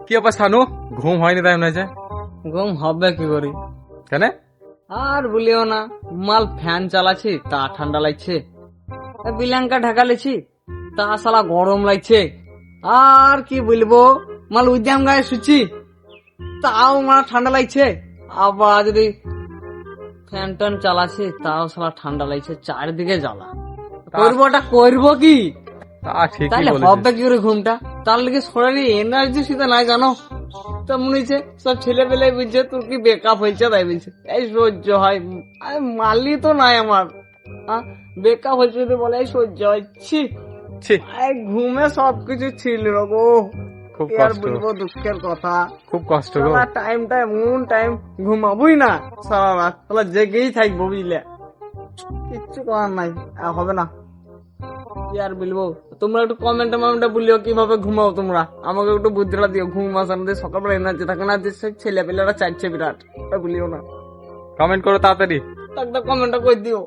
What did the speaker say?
কি অবস্থা শানু? ঘুম হয়নি তাই মনে হয়েছে? ঘুম হবে কি করি? কেন? আর বলিও না, মাল ফ্যান চালাচ্ছি তা ঠান্ডা লাগছে, বিলাঙ্কা ঢাকা লেছি তা শালা গরম লাগছে। আর কি বলবো, মাল উদ্যাম গায়ে শুচ্ছি তাও মারা ঠান্ডা লাগছে। আবার যদি ফ্যান ট্যান চালাচ্ছি তাও শালা ঠান্ডা লাগছে, চারিদিকে জ্বালা। করবোটা করবো কি? তা ঠিকই তাহলে বলেছিস। হবে কি করে ঘুমটা? তার লেগে শরীরে এনার্জি সেটা নাই জানো তো, মনে হচ্ছে সব ছেলে পেলে বুঝছে তোর কি বেকআপ হয়েছে তাই বলছে এই সহ্য হয়। আরে মালি তো নাই আমার, বেকআপ হয়েছে যদি বলে এই সহ্য হচ্ছে। ছি, এই ঘুমে সবকিছু ছিল গো, খুব কি আর কষ্ট, বলবো দুঃখের কথা। খুব কষ্ট গো। সারা টাইমটা এমন টাইম ঘুমাবই না, সারা রাত তাহলে জেগেই থাকবো বুঝলে, কিচ্ছু করার নাই। আর হবে না, কি আর বলবো। তোমরা একটু কমেন্টে বলিও কিভাবে ঘুমাও তোমরা, আমাকে একটু বুদ্ধিটা দিও। ঘুম আসানো দিয়ে সকালবেলা এনার্জি থাকে না, ছেলে পেলেরা চাইছে বিরাট, ওটা বলিও না। কমেন্ট করো তাড়াতাড়ি। একটা কমেন্টটা করে দিও।